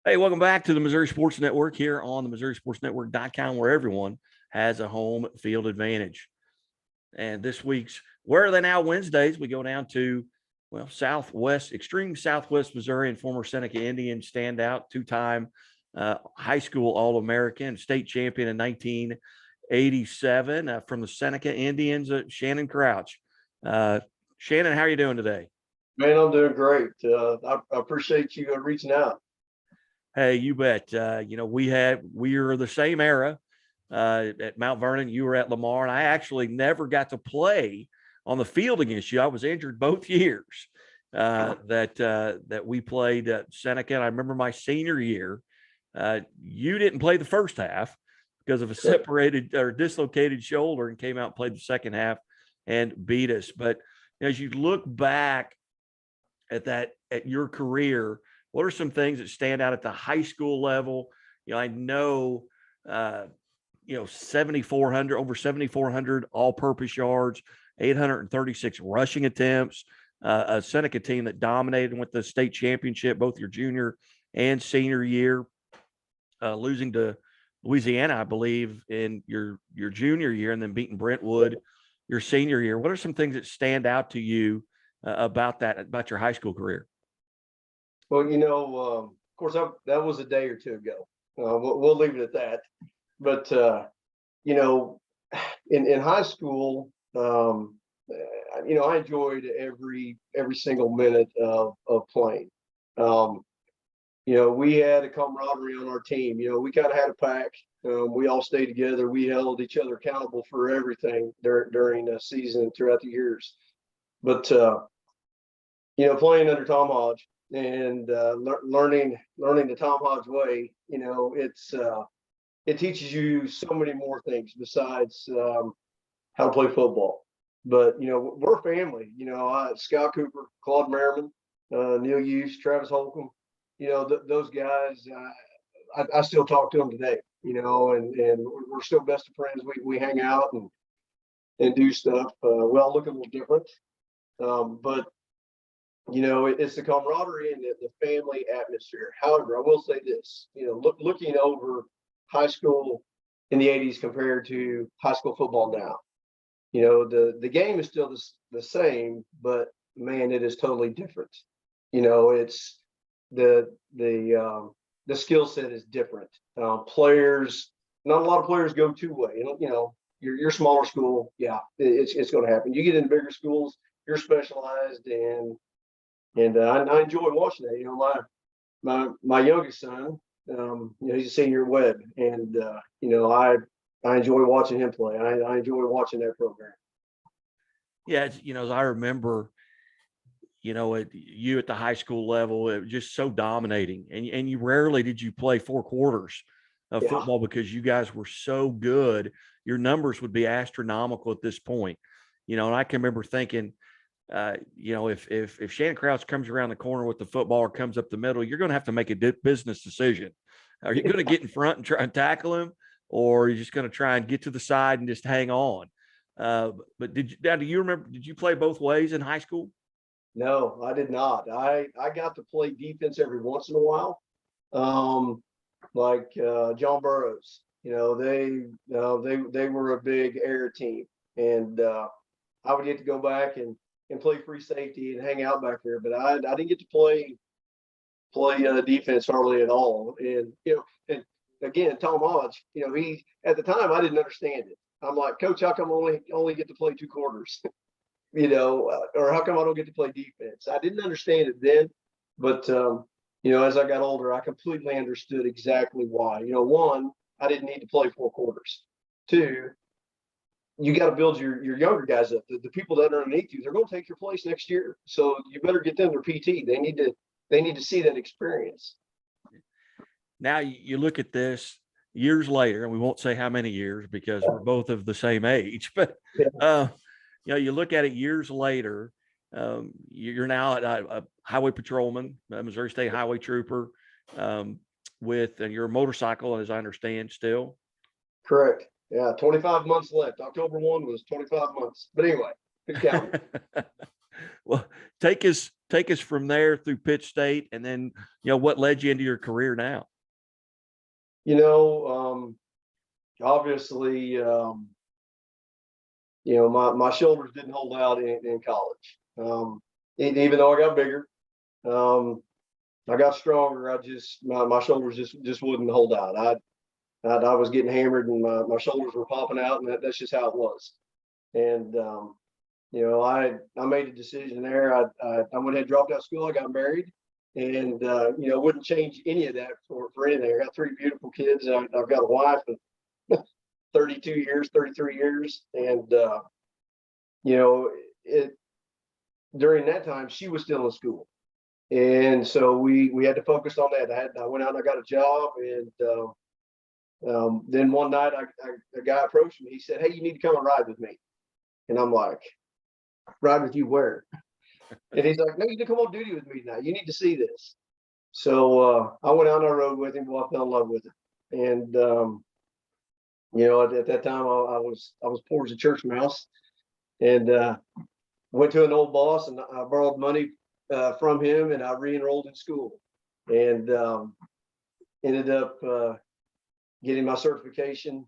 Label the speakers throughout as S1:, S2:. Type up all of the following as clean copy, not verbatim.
S1: Hey, welcome back to the Missouri Sports Network here on the MissouriSportsNetwork.com, where everyone has a home field advantage. And this week's Where Are They Now Wednesdays, we go down to, extreme Southwest Missouri and former Seneca Indian standout, two-time high school All-American, state champion in 1987 from the Seneca Indians, Shannon Crouch. Shannon, how are you doing today?
S2: Man, I'm doing great. I appreciate you reaching out.
S1: Hey, you bet. We are the same era at Mount Vernon. You were at Lamar, and I actually never got to play on the field against you. I was injured both years that we played at Seneca. And I remember my senior year, you didn't play the first half because of a separated or dislocated shoulder, and came out and played the second half and beat us. But as you look back at your career, what are some things that stand out at the high school level? I know, 7,400, over 7,400 all-purpose yards, 836 rushing attempts, a Seneca team that dominated with the state championship both your junior and senior year, losing to Louisiana, I believe, in your junior year, and then beating Brentwood your senior year. What are some things that stand out to you about your high school career?
S2: Well, of course, that was a day or two ago. We'll leave it at that. But in high school, I enjoyed every single minute of playing. We had a camaraderie on our team. We kind of had a pack. We all stayed together. We held each other accountable for everything during the season throughout the years. But playing under Tom Hodge and learning the Tom Hodge way, it teaches you so many more things besides how to play football. But we're a family. Scott Cooper, Claude Merriman, Neil Hughes, Travis Holcomb. Those guys. I still talk to them today. And we're still best of friends. We hang out and do stuff. We all look a little different, but it's the camaraderie and the family atmosphere. However, I will say this: looking over high school in the '80s compared to high school football now, the game is still the same, but man, it is totally different. It's the skill set is different. Players, not a lot of players go two-way. Your smaller school, yeah, it's going to happen. You get into bigger schools, you're specialized, and I enjoy watching that. My youngest son, he's a senior at Webb, and I enjoy watching him play. I enjoy watching that program.
S1: Yeah, as I remember, you at the high school level, it was just so dominating, and you rarely did you play four quarters of football because you guys were so good. Your numbers would be astronomical at this point, and I can remember thinking, if Shannon Crouch comes around the corner with the football or comes up the middle, you're going to have to make a business decision. Are you going to get in front and try and tackle him, or are you just going to try and get to the side and just hang on? But do you remember, did you play both ways in high school?
S2: No, I did not. I got to play defense every once in a while. Like John Burroughs, they were a big air team, and I would get to go back and play free safety and hang out back there. But I didn't get to play defense hardly at all. And and again, Tom Hodge, he at the time I didn't understand it. I'm like, Coach, how come I only get to play two quarters? Or how come I don't get to play defense? I didn't understand it then, but as I got older, I completely understood exactly why. One, I didn't need to play four quarters. Two, you got to build your younger guys up. The people that are underneath you, they're going to take your place next year. So you better get them their PT. They need to see that experience.
S1: Now you look at this years later, and we won't say how many years because we're both of the same age, but you look at it years later. You're now a highway patrolman, a Missouri State Highway Trooper, and you're a motorcycle, as I understand, still.
S2: Correct. Yeah, 25 months left. October 1 was 25 months. But anyway, good count.
S1: Well, take us take us from there through Pitt State, and then, what led you into your career now?
S2: Obviously, my shoulders didn't hold out in college. Even though I got bigger, I got stronger. My shoulders just wouldn't hold out. I was getting hammered, and my shoulders were popping out, and that's just how it was. And I made a decision there. I went ahead and dropped out of school. I got married, and wouldn't change any of that for anything. I got 3 beautiful kids. I've got a wife of 32 years, 33 years, and during that time she was still in school, and so we had to focus on that. I went out and I got a job, and then one night a guy approached me. He said, "Hey, you need to come and ride with me." And I'm like, "Ride with you where?" And he's like, "No, you need to come on duty with me tonight. You need to see this." So I went out on the road with him. Well, I fell in love with it, and at that time I was poor as a church mouse, and went to an old boss, and I borrowed money from him, and I re-enrolled in school, and ended up getting my certification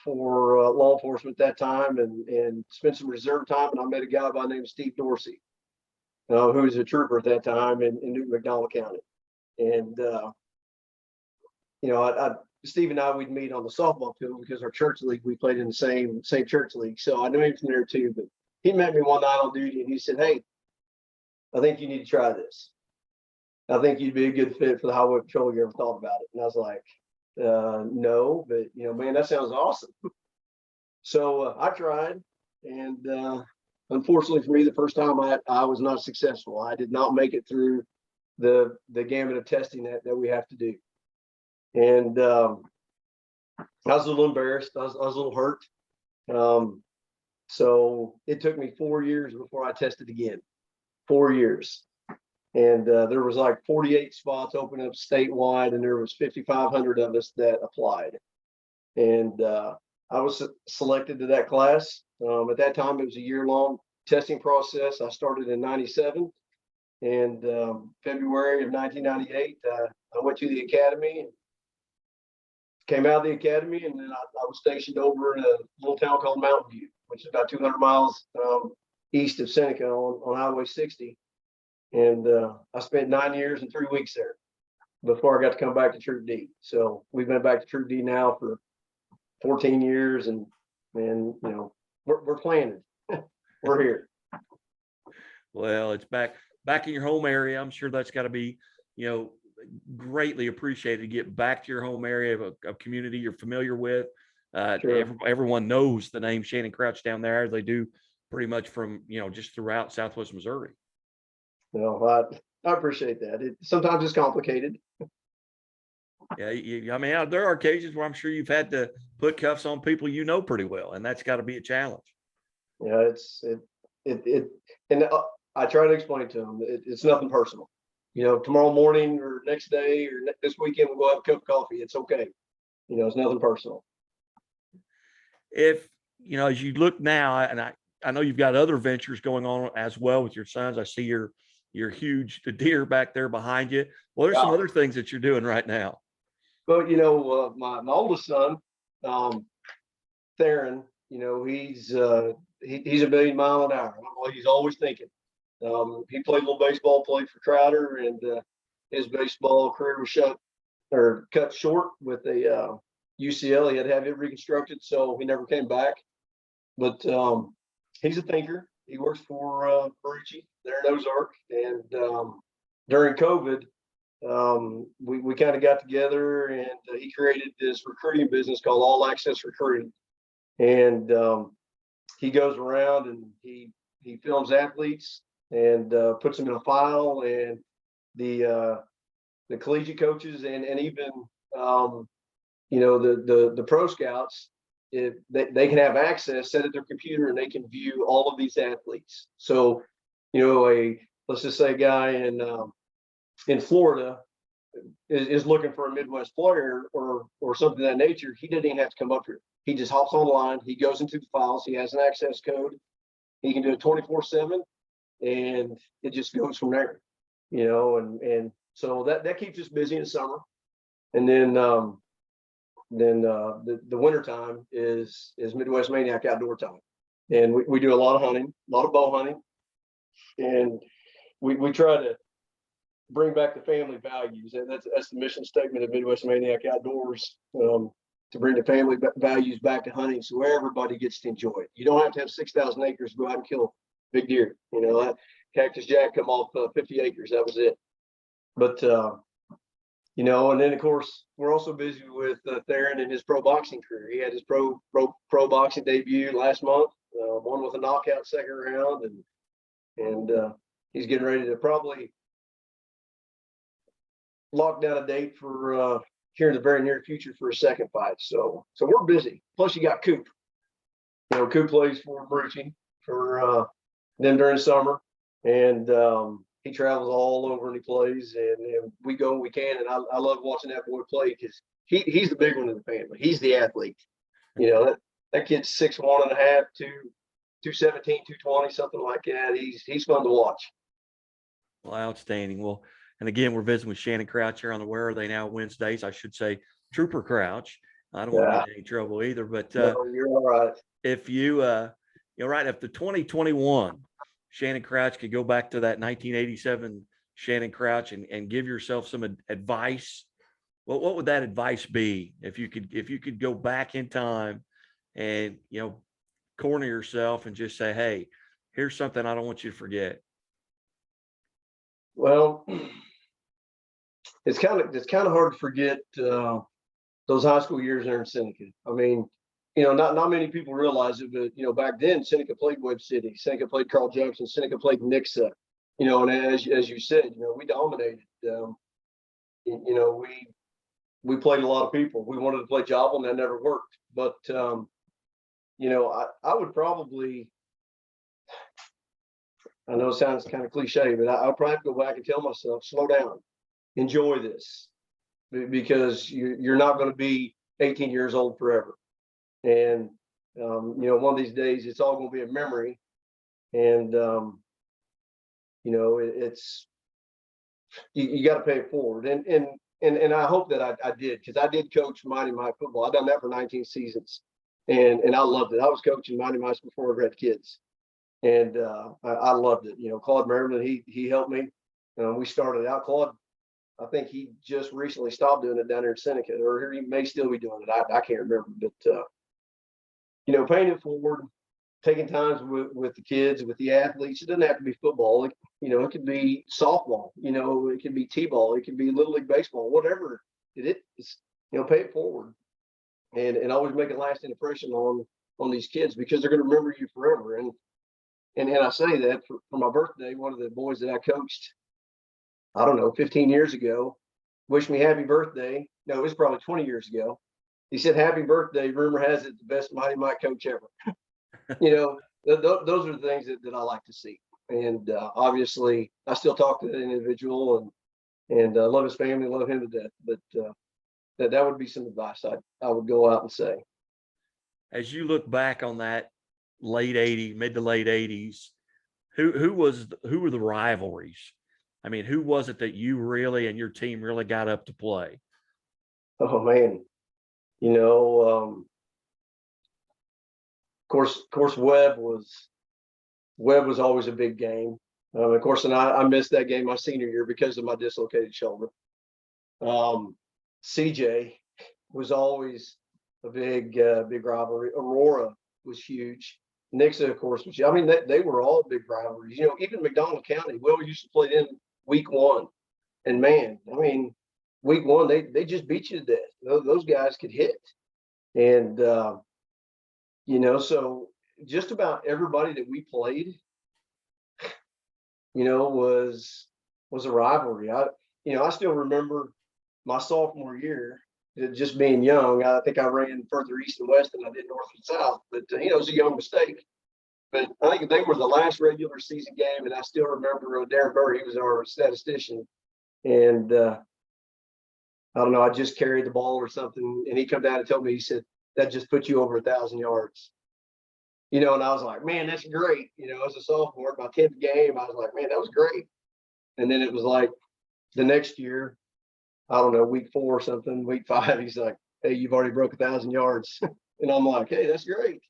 S2: for law enforcement at that time, and spent some reserve time. And I met a guy by the name of Steve Dorsey, who was a trooper at that time in Newton McDonald County. And Steve and I, we'd meet on the softball field because our church league, we played in the same church league. So I knew him from there too. But he met me one night on duty, and he said, "Hey, I think you need to try this. I think you'd be a good fit for the highway patrol. You ever thought about it?" And I was like, "No, but man, that sounds awesome." So I tried, and unfortunately for me, the first time I was not successful. I did not make it through the gamut of testing that we have to do. And I was a little embarrassed. I was a little hurt. So it took me 4 years before I tested again. 4 years. And there was like 48 spots open up statewide, and there was 5,500 of us that applied. And I was selected to that class. At that time, it was a year-long testing process. I started in '97, and February of 1998, I went to the academy, and came out of the academy, and then I was stationed over in a little town called Mountain View, which is about 200 miles east of Seneca on Highway 60. And I spent 9 years and 3 weeks there before I got to come back to Troop D. So we've been back to Troop D now for 14 years, and we're planning. We're here.
S1: Well, it's back in your home area. I'm sure that's got to be, greatly appreciated to get back to your home area of a community you're familiar with.
S2: Sure.
S1: Everyone knows the name Shannon Crouch down there, as they do pretty much from, just throughout Southwest Missouri.
S2: I appreciate that. Sometimes it's complicated.
S1: Yeah, I mean, there are occasions where I'm sure you've had to put cuffs on people pretty well, and that's got to be a challenge.
S2: Yeah, and I try to explain to them it's nothing personal. Tomorrow morning or next day or this weekend we'll go have a cup of coffee. It's okay. It's nothing personal.
S1: If as you look now, and I know you've got other ventures going on as well with your sons. I see your huge deer back there behind you. Well, there's some other things that you're doing right now.
S2: Well, my oldest son, Theron, he's a million mile an hour. He's always thinking. He played a little baseball, played for Trotter, and his baseball career was cut short with a UCL. He had to have it reconstructed, so he never came back. But he's a thinker. He works for Barucci there in Ozark, and during COVID, we kind of got together, and he created this recruiting business called All Access Recruiting. And he goes around and he films athletes and puts them in a file, and the collegiate coaches and even the pro scouts, if they can have access, set at their computer, and they can view all of these athletes. So let's just say a guy in Florida is looking for a Midwest player or something of that nature. He doesn't even have to come up here. He just hops online. He goes into the files. He has an access code. He can do it 24/7. and it just goes from there, and so that keeps us busy in the summer. And then the winter time is Midwest Maniac outdoor time. And we do a lot of hunting, a lot of bow hunting. And we try to bring back the family values. And that's the mission statement of Midwest Maniac Outdoors, to bring the family values back to hunting so everybody gets to enjoy it. You don't have to have 6,000 acres to go out and kill big deer. That Cactus Jack come off 50 acres. That was it. But, and then of course we're also busy with Theron and his pro boxing career. He had his pro boxing debut last month, won with a knockout second round, and he's getting ready to probably lock down a date for here in the very near future for a second fight. So we're busy. Plus you got Coop. Coop plays for Brucey for them during summer, and he travels all over and he plays, and we go when we can. And I love watching that boy play because he's the big one in the family. He's the athlete. That kid's 6'1.5", 217, 220, something like that. He's fun to watch.
S1: Well, outstanding. Well, and again, we're visiting with Shannon Crouch here on the Where Are They Now Wednesdays. I should say Trooper Crouch. I don't want to get in any trouble either. But
S2: no, you're all right.
S1: If you, right, if the 2021 Shannon Crouch could go back to that 1987 Shannon Crouch and give yourself some advice, what would that advice be? If you could go back in time and, corner yourself and just say, hey, here's something I don't want you to forget.
S2: Well, it's kind of hard to forget those high school years there in Seneca. I mean, not many people realize it, but back then Seneca played Webb City, Seneca played Carl Junction, Seneca played Nixa. And as you said, we dominated. We played a lot of people. We wanted to play Jobble, and that never worked. But I would probably. I know it sounds kind of cliche, but I would probably go back and tell myself, slow down, enjoy this, because you're not going to be 18 years old forever. And, one of these days it's all going to be a memory. And, it's, you got to pay it forward. And I hope that I did, because I did coach Mighty Mike football. I've done that for 19 seasons, and I loved it. I was coaching Mighty Mice before I had kids. And I loved it. Claude Merriman, he helped me. We started out. Claude, I think he just recently stopped doing it down there in Seneca, or he may still be doing it. I can't remember. But paying it forward, taking times with the kids, with the athletes. It doesn't have to be football. It could be softball. It could be t-ball. It could be little league baseball. Whatever it is, pay it forward, and always make a lasting impression on these kids, because they're going to remember you forever. And I say that for my birthday, one of the boys that I coached, I don't know, 15 years ago, wished me happy birthday. No, it was probably 20 years ago. He said, happy birthday. Rumor has it, the best Mighty Mike coach ever. Those are the things that I like to see. And obviously, I still talk to that individual and love his family, love him to death. But that would be some advice I would go out and say.
S1: As you look back on that mid to late 80s, who were the rivalries? I mean, who was it that you really and your team really got up to play?
S2: Oh man, of course, Webb was always a big game. Of course, and I missed that game my senior year because of my dislocated shoulder. CJ was always a big rivalry. Aurora was huge. Nixa, of course, was. I mean, they were all big rivalries. Even McDonald County. Well, we used to play in week one, and man, I mean, week one they just beat you to death. Those guys could hit, and so just about everybody that we played, was a rivalry. I still remember my sophomore year, just being young. I think I ran further east and west than I did north and south, but it was a young mistake. But I think they were the last regular season game, and I still remember Darren Burr. He was our statistician, and I don't know. I just carried the ball or something, and he come down and told me. He said, "That just put you over 1,000 yards." you know, and I was like, man, that's great. You know, as a sophomore, my 10th game, I was like, man, that was great. And then it was like the next year, I don't know, week 4 or something, week 5, he's like, hey, you've already broke 1,000 yards. And I'm like, hey, that's great.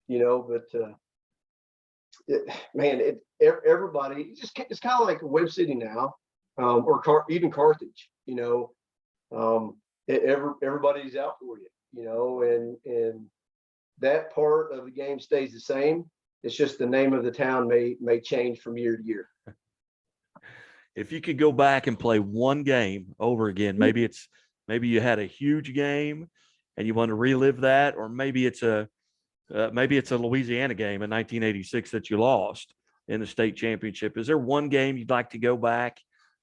S2: You know, but man, everybody, it's kind of like Web City now, or even Carthage, you know, everybody's out for you, you know, and that part of the game stays the same. It's just the name of the town may change from year to year.
S1: If you could go back and play one game over again, maybe you had a huge game and you want to relive that, or maybe it's a Louisiana game in 1986 that you lost in the state championship. Is there one game you'd like to go back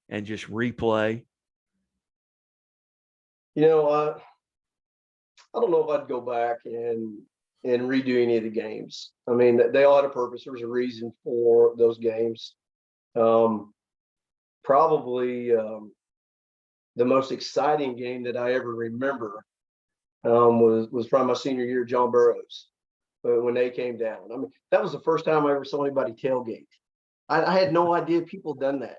S1: and just replay?
S2: You know, I don't know if I'd go back and redo any of the games. I mean, they all had a purpose. There was a reason for those games. Probably the most exciting game that I ever remember was from my senior year, John Burroughs, when they came down. I mean, that was the first time I ever saw anybody tailgate. I had no idea people done that.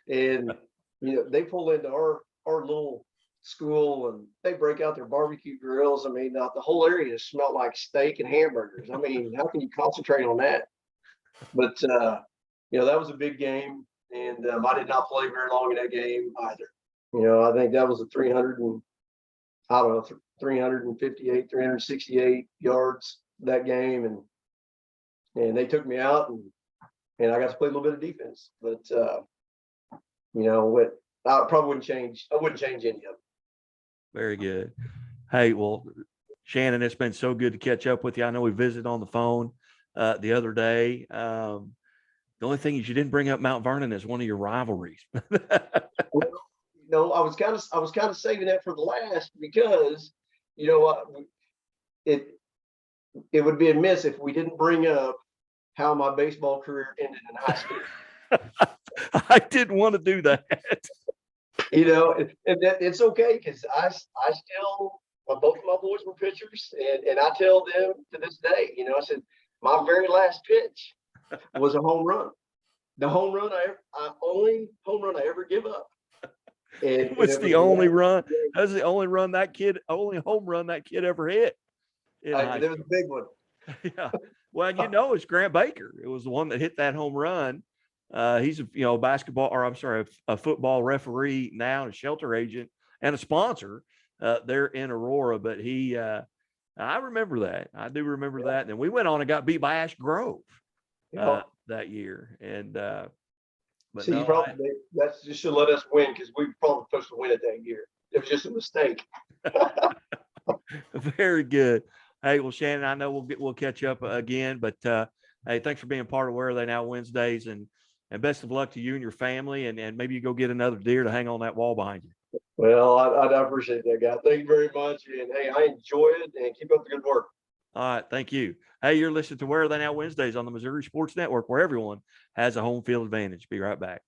S2: And, you know, they pull into our little school and they break out their barbecue grills. I mean, the whole area smelled like steak and hamburgers. I mean, how can you concentrate on that? But, you know, that was a big game. And I did not play very long in that game either. You know, I think that was a 358, 368 yards that game. And they took me out and I got to play a little bit of defense. But, you know, what I probably wouldn't change. I wouldn't change any of it.
S1: Very good. Hey, well, Shannon, it's been so good to catch up with you. I know we visited on the phone the other day. The only thing is you didn't bring up Mount Vernon as one of your rivalries.
S2: Well, you know, I was kind of saving that for the last because, you know, it would be amiss if we didn't bring up how my baseball career ended in high school.
S1: I didn't want to do that.
S2: You know, and that it's okay because I still, both of my boys were pitchers, and I tell them to this day, you know, I said my very last pitch was a home run. The home run only home run I ever give up. And
S1: It was the only run. That was the only home run that kid ever hit.
S2: It was a big one.
S1: Yeah. Well, you know, it's Grant Baker. It was the one that hit that home run. He's a football referee now, a shelter agent and a sponsor there in Aurora. But I remember that. I do remember that. And then we went on and got beat by Ash Grove that year. And but
S2: see,
S1: no,
S2: that's just should let us win because we were probably supposed to win it that year. It was just a mistake.
S1: Very good. Hey, well, Shannon, I know we'll catch up again, but hey, thanks for being part of Where Are They Now Wednesdays, and best of luck to you and your family, and maybe you go get another deer to hang on that wall behind you.
S2: Well, I appreciate that, guy. Thank you very much, and hey, I enjoy it, and keep up the good work.
S1: All right, thank you. Hey, you're listening to Where Are They Now Wednesdays on the Missouri Sports Network, where everyone has a home field advantage. Be right back.